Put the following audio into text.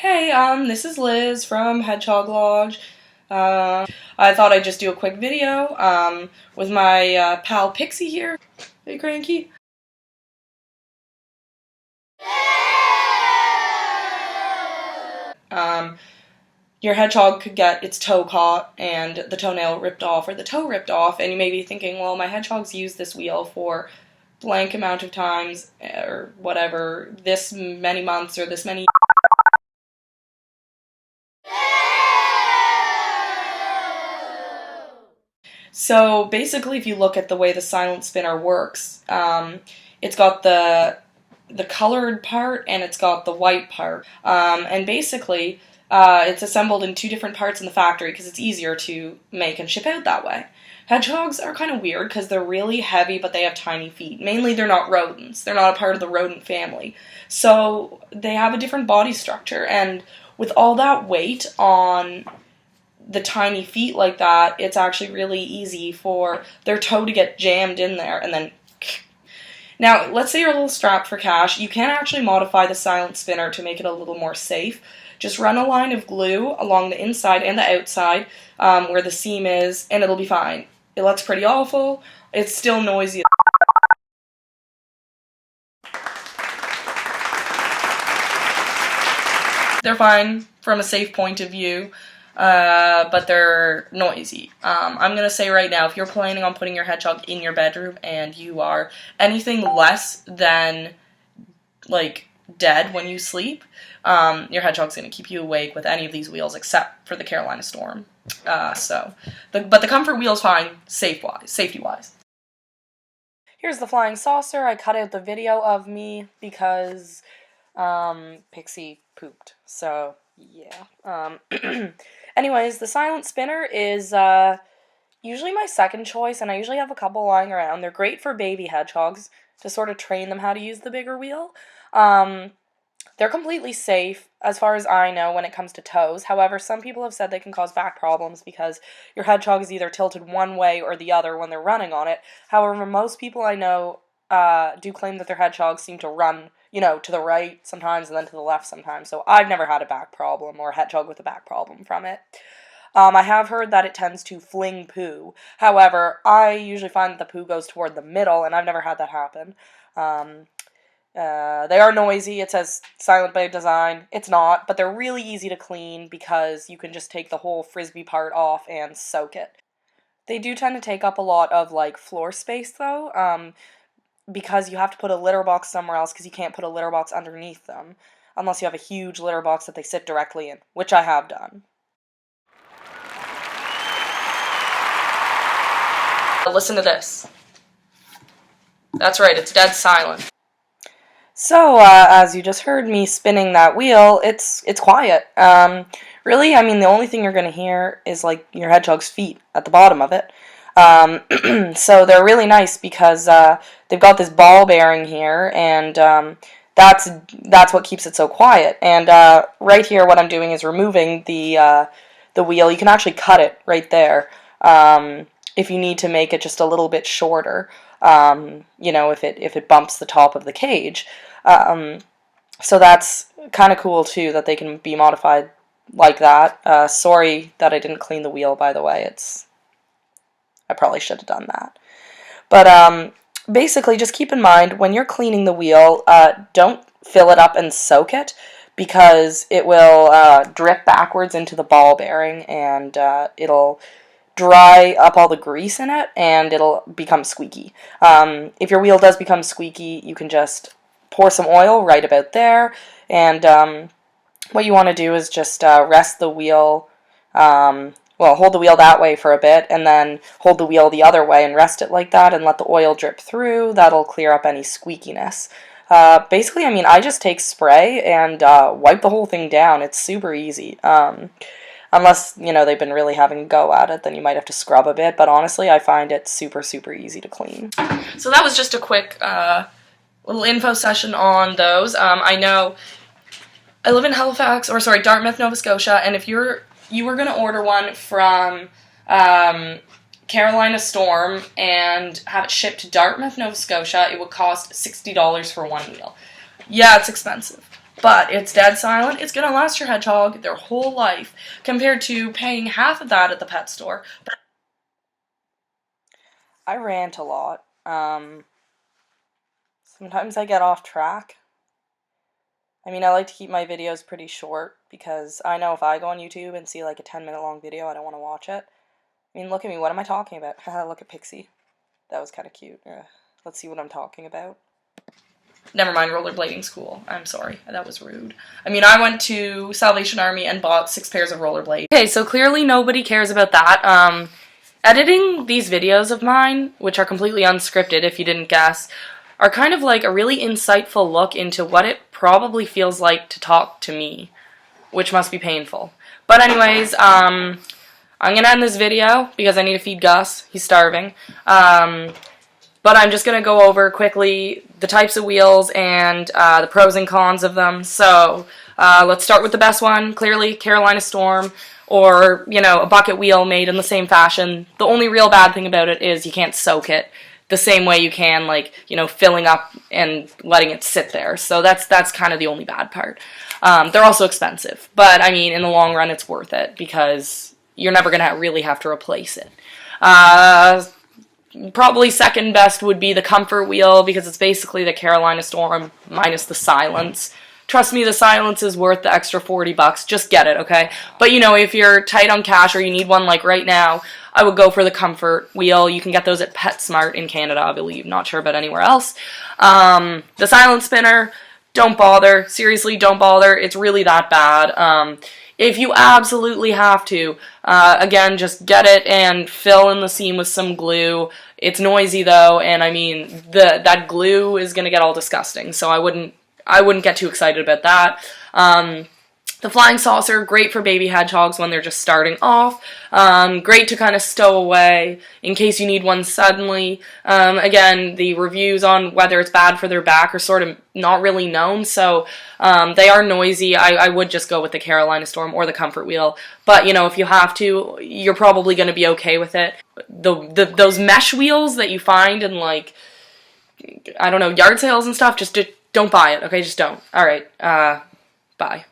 Hey, this is Liz from Hedgehog Lodge. I thought I'd just do a quick video, with my, pal Pixie here. Hey, Cranky. Your hedgehog could get its toe caught and the toenail ripped off, or the toe ripped off, and you may be thinking, well, my hedgehog's used this wheel for blank amount of times, or whatever, this many months, or this many. So basically, if you look at the way the silent spinner works, it's got the colored part and it's got the white part. And basically, it's assembled in two different parts in the factory because it's easier to make and ship out that way. Hedgehogs are kind of weird because they're really heavy, but they have tiny feet. Mainly, they're not rodents. They're not a part of the rodent family. So they have a different body structure, and with all that weight on the tiny feet like that, it's actually really easy for their toe to get jammed in there and then. Now, let's say you're a little strapped for cash. You can actually modify the silent spinner to make it a little more safe. Just run a line of glue along the inside and the outside where the seam is, and it'll be fine. It looks pretty awful. It's still noisy. They're fine from a safe point of view. But they're noisy. I'm gonna say right now, if you're planning on putting your hedgehog in your bedroom and you are anything less than, like, dead when you sleep, your hedgehog's gonna keep you awake with any of these wheels except for the Carolina Storm. But the comfort wheel's fine, safety-wise. Here's the flying saucer. I cut out the video of me because, Pixie pooped, so yeah. Anyways, the silent spinner is usually my second choice, and I usually have a couple lying around. They're great for baby hedgehogs to sort of train them how to use the bigger wheel. They're completely safe, as far as I know, when it comes to toes. However, some people have said they can cause back problems because your hedgehog is either tilted one way or the other when they're running on it. However, most people I know do claim that their hedgehogs seem to run, to the right sometimes and then to the left sometimes. So I've never had a back problem or a hedgehog with a back problem from it. I have heard that it tends to fling poo. However, I usually find that the poo goes toward the middle, and I've never had that happen. They are noisy. It says silent by design. It's not, but they're really easy to clean because you can just take the whole frisbee part off and soak it. They do tend to take up a lot of, like, floor space, though, because you have to put a litter box somewhere else because you can't put a litter box underneath them unless you have a huge litter box that they sit directly in, which I have done. Listen to this. That's right, it's dead silent. So, as you just heard me spinning that wheel, it's quiet. Really, I mean, the only thing you're going to hear is, like, your hedgehog's feet at the bottom of it. So they're really nice because they've got this ball bearing here, and that's what keeps it so quiet. And right here, what I'm doing is removing the wheel. You can actually cut it right there if you need to make it just a little bit shorter. If it bumps the top of the cage. So that's kind of cool too, that they can be modified like that. Sorry that I didn't clean the wheel, by the way. I probably should have done that. But basically, just keep in mind, when you're cleaning the wheel, don't fill it up and soak it, because it will drip backwards into the ball bearing, and it'll dry up all the grease in it, and it'll become squeaky. If your wheel does become squeaky, you can just pour some oil right about there, and what you want to do is just rest the wheel, hold the wheel that way for a bit, and then hold the wheel the other way and rest it like that, and let the oil drip through. That'll clear up any squeakiness. Basically, I mean, I just take spray and wipe the whole thing down. It's super easy. Unless, they've been really having a go at it, then you might have to scrub a bit, but honestly, I find it super, super easy to clean. So that was just a quick little info session on those. I know I live in Dartmouth, Nova Scotia, and if you were going to order one from Carolina Storm and have it shipped to Dartmouth, Nova Scotia, it would cost $60 for one wheel. Yeah, it's expensive. but it's dead silent. It's going to last your hedgehog their whole life, compared to paying half of that at the pet store. But I rant a lot. Sometimes I get off track. I mean, I like to keep my videos pretty short, because I know if I go on YouTube and see like a 10-minute long video, I don't want to watch it. I mean, look at me, what am I talking about? Haha, look at Pixie. That was kind of cute. Let's see what I'm talking about. Never mind, rollerblading's cool. I'm sorry, that was rude. I mean, I went to Salvation Army and bought 6 pairs of rollerblades. Okay, so clearly nobody cares about that. Editing these videos of mine, which are completely unscripted if you didn't guess, are kind of like a really insightful look into what it probably feels like to talk to me, which must be painful. But anyways, I'm gonna end this video because I need to feed Gus. He's starving. But I'm just gonna go over quickly the types of wheels and the pros and cons of them. So let's start with the best one. Clearly, Carolina Storm, or, you know, a bucket wheel made in the same fashion. The only real bad thing about it is you can't soak it the same way you can, like, you know, filling up and letting it sit there. So that's kind of the only bad part. They're also expensive, but I mean, in the long run, it's worth it because you're never gonna really have to replace it. Probably second best would be the Comfort Wheel, because it's basically the Carolina Storm minus the silence. Trust me, the silence is worth the extra $40. Just get it, okay? But, you know, if you're tight on cash or you need one like right now, I would go for the Comfort Wheel. You can get those at PetSmart in Canada, I believe. Not sure about anywhere else. The silent spinner, don't bother. Seriously, don't bother. It's really that bad. If you absolutely have to, again, just get it and fill in the seam with some glue. It's noisy, though, and I mean, that glue is going to get all disgusting, so I wouldn't get too excited about that. The Flying Saucer, great for baby hedgehogs when they're just starting off. Great to kind of stow away in case you need one suddenly. Again, the reviews on whether it's bad for their back are sort of not really known, so they are noisy. I would just go with the Carolina Storm or the Comfort Wheel. But, you know, if you have to, you're probably going to be okay with it. Those mesh wheels that you find in, like, I don't know, yard sales and stuff, just don't buy it, okay? Just don't. Alright, bye.